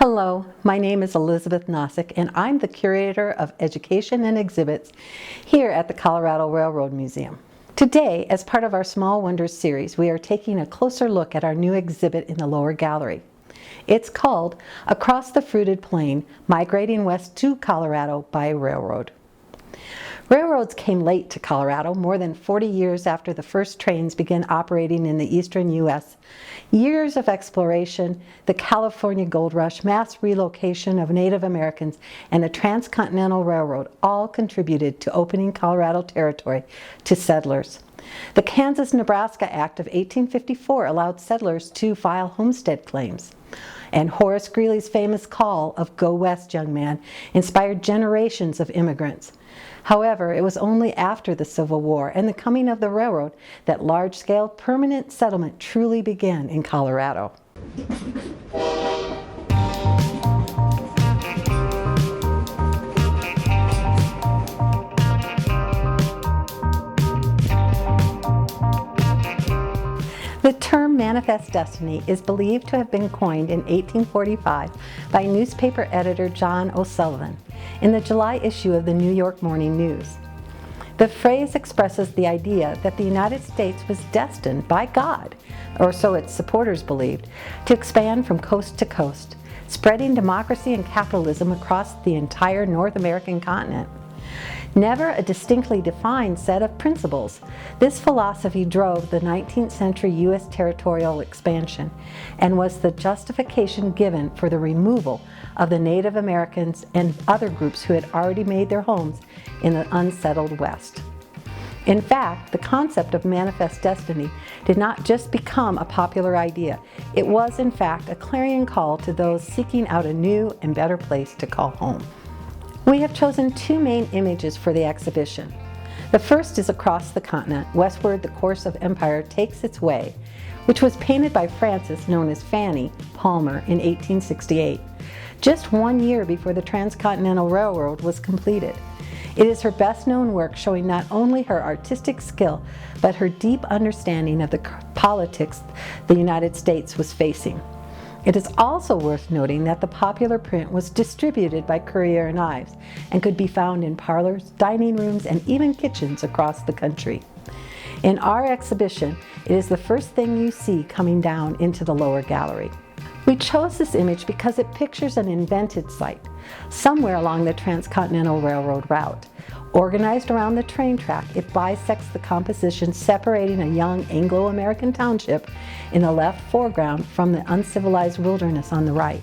Hello, my name is Elizabeth Nosek, and I'm the Curator of Education and Exhibits here at the Colorado Railroad Museum. Today, as part of our Small Wonders series, we are taking a closer look at our new exhibit in the lower gallery. It's called Across the Fruited Plain, Migrating West to Colorado by Railroad. Railroads came late to Colorado, more than 40 years after the first trains began operating in the eastern U.S. Years of exploration, the California Gold Rush, mass relocation of Native Americans, and a transcontinental railroad all contributed to opening Colorado Territory to settlers. The Kansas-Nebraska Act of 1854 allowed settlers to file homestead claims. And Horace Greeley's famous call of "Go West, young man," inspired generations of immigrants. However, it was only after the Civil War and the coming of the railroad that large-scale permanent settlement truly began in Colorado. The term manifest destiny is believed to have been coined in 1845 by newspaper editor John O'Sullivan in the July issue of the New York Morning News. The phrase expresses the idea that the United States was destined by God, or so its supporters believed, to expand from coast to coast, spreading democracy and capitalism across the entire North American continent. Never a distinctly defined set of principles, this philosophy drove the 19th century U.S. territorial expansion and was the justification given for the removal of the Native Americans and other groups who had already made their homes in the unsettled West. In fact, the concept of manifest destiny did not just become a popular idea. It was, in fact, a clarion call to those seeking out a new and better place to call home. We have chosen two main images for the exhibition. The first is across the continent, westward the course of empire takes its way, which was painted by Frances, known as Fanny, Palmer in 1868, just 1 year before the Transcontinental Railroad was completed. It is her best-known work, showing not only her artistic skill, but her deep understanding of the politics the United States was facing. It is also worth noting that the popular print was distributed by courier knives and could be found in parlors, dining rooms, and even kitchens across the country. In our exhibition, it is the first thing you see coming down into the lower gallery. We chose this image because it pictures an invented site, somewhere along the Transcontinental Railroad route. Organized around the train track, it bisects the composition, separating a young Anglo-American township in the left foreground from the uncivilized wilderness on the right.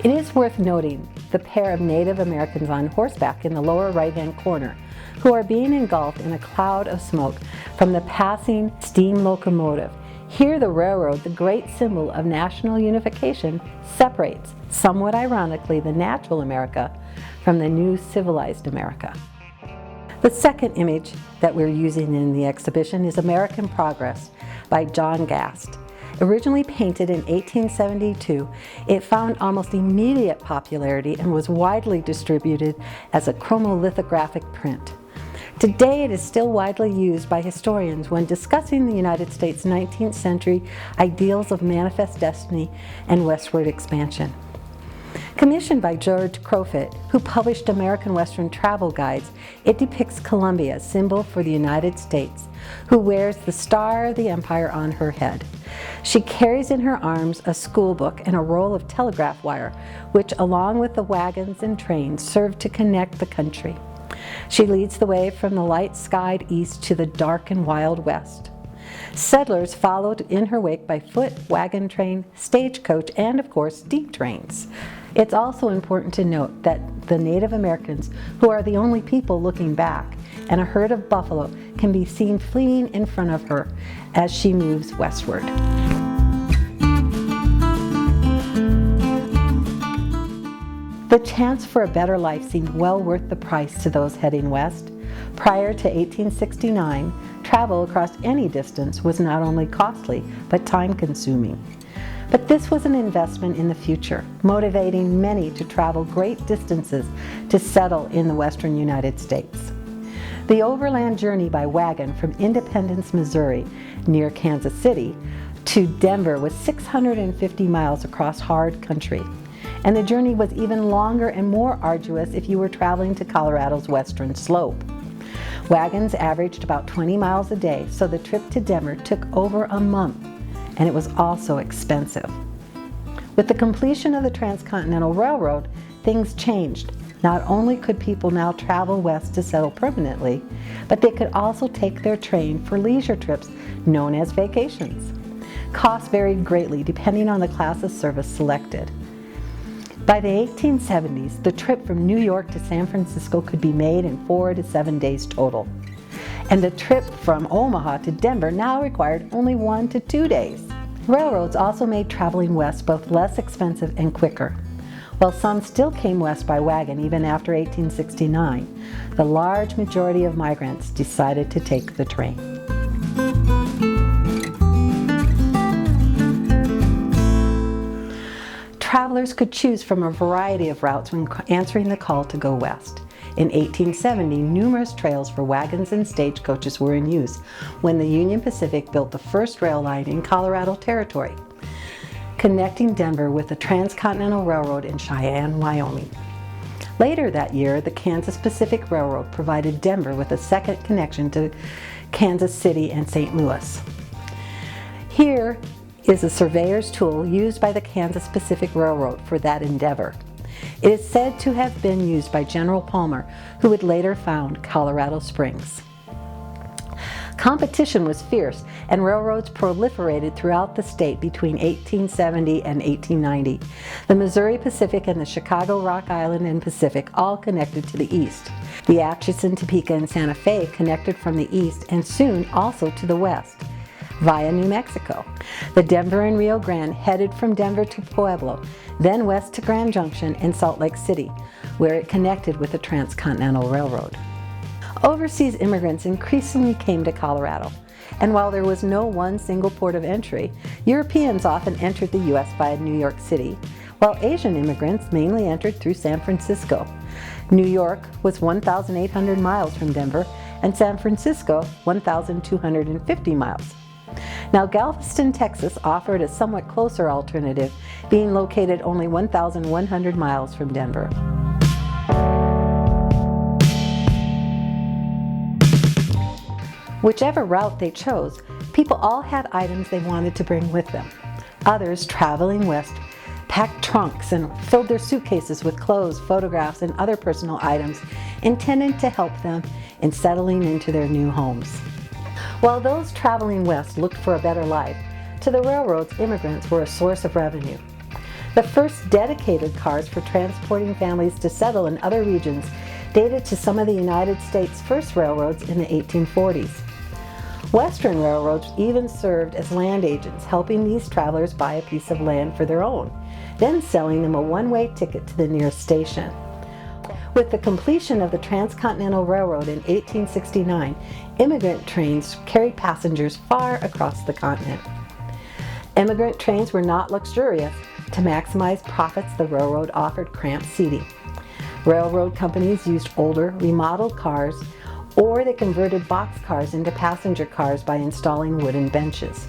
It is worth noting the pair of Native Americans on horseback in the lower right-hand corner, who are being engulfed in a cloud of smoke from the passing steam locomotive. Here the railroad, the great symbol of national unification, separates, somewhat ironically, the natural America from the new civilized America. The second image that we're using in the exhibition is American Progress by John Gast. Originally painted in 1872, it found almost immediate popularity and was widely distributed as a chromolithographic print. Today it is still widely used by historians when discussing the United States 19th century ideals of manifest destiny and westward expansion. Commissioned by George Crofut, who published American Western Travel Guides, it depicts Columbia, symbol for the United States, who wears the Star of the Empire on her head. She carries in her arms a school book and a roll of telegraph wire, which, along with the wagons and trains, serve to connect the country. She leads the way from the light-skied east to the dark and wild west. Settlers followed in her wake by foot, wagon train, stagecoach, and of course steam trains. It's also important to note that the Native Americans, who are the only people looking back, and a herd of buffalo can be seen fleeing in front of her as she moves westward. The chance for a better life seemed well worth the price to those heading west. Prior to 1869, travel across any distance was not only costly, but time-consuming. But this was an investment in the future, motivating many to travel great distances to settle in the western United States. The overland journey by wagon from Independence, Missouri, near Kansas City, to Denver was 650 miles across hard country. and the journey was even longer and more arduous if you were traveling to Colorado's western slope. Wagons averaged about 20 miles a day, so the trip to Denver took over a month, and it was also expensive. With the completion of the Transcontinental Railroad, things changed. Not only could people now travel west to settle permanently, but they could also take their train for leisure trips known as vacations. Costs varied greatly depending on the class of service selected. By the 1870s, the trip from New York to San Francisco could be made in 4 to 7 days total. And the trip from Omaha to Denver now required only 1 to 2 days. Railroads also made traveling west both less expensive and quicker. While some still came west by wagon even after 1869, the large majority of migrants decided to take the train. Travelers could choose from a variety of routes when answering the call to go west. In 1870, numerous trails for wagons and stagecoaches were in use when the Union Pacific built the first rail line in Colorado Territory, connecting Denver with the Transcontinental Railroad in Cheyenne, Wyoming. Later that year, the Kansas Pacific Railroad provided Denver with a second connection to Kansas City and St. Louis. Here is a surveyor's tool used by the Kansas Pacific Railroad for that endeavor. It is said to have been used by General Palmer, who would later found Colorado Springs. Competition was fierce, and railroads proliferated throughout the state between 1870 and 1890. The Missouri Pacific and the Chicago, Rock Island, and Pacific all connected to the east. The Atchison, Topeka, and Santa Fe connected from the east and soon also to the west via New Mexico. The Denver and Rio Grande headed from Denver to Pueblo, then west to Grand Junction and Salt Lake City, where it connected with the Transcontinental Railroad. Overseas immigrants increasingly came to Colorado, and while there was no one single port of entry, Europeans often entered the U.S. via New York City, while Asian immigrants mainly entered through San Francisco. New York was 1,800 miles from Denver, and San Francisco 1,250 miles. Now, Galveston, Texas offered a somewhat closer alternative, being located only 1,100 miles from Denver. Whichever route they chose, people all had items they wanted to bring with them. Others, traveling west, packed trunks and filled their suitcases with clothes, photographs, and other personal items intended to help them in settling into their new homes. While those traveling west looked for a better life, to the railroads, immigrants were a source of revenue. The first dedicated cars for transporting families to settle in other regions dated to some of the United States' first railroads in the 1840s. Western railroads even served as land agents, helping these travelers buy a piece of land for their own, then selling them a one-way ticket to the nearest station. With the completion of the Transcontinental Railroad in 1869, immigrant trains carried passengers far across the continent. Immigrant trains were not luxurious. To maximize profits, the railroad offered cramped seating. Railroad companies used older, remodeled cars, or they converted boxcars into passenger cars by installing wooden benches.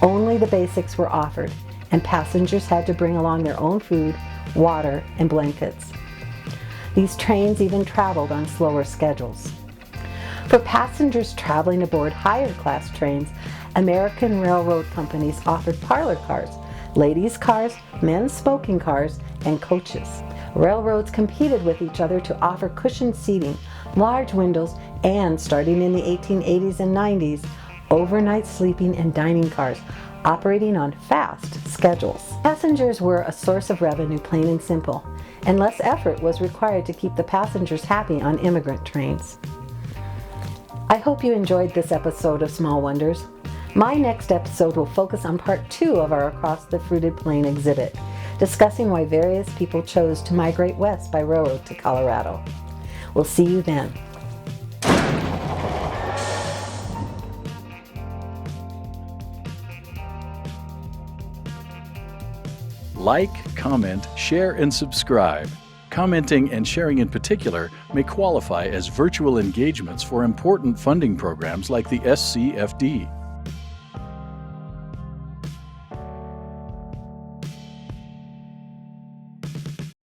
Only the basics were offered, and passengers had to bring along their own food, water, and blankets. These trains even traveled on slower schedules. For passengers traveling aboard higher class trains, American railroad companies offered parlor cars, ladies' cars, men's smoking cars, and coaches. Railroads competed with each other to offer cushioned seating, large windows, and starting in the 1880s and 90s, overnight sleeping and dining cars operating on fast schedules. Passengers were a source of revenue, plain and simple, and less effort was required to keep the passengers happy on immigrant trains. I hope you enjoyed this episode of Small Wonders. My next episode will focus on part 2 of our Across the Fruited Plain exhibit, discussing why various people chose to migrate west by railroad to Colorado. We'll see you then. Like, comment, share, and subscribe. Commenting and sharing in particular may qualify as virtual engagements for important funding programs like the SCFD.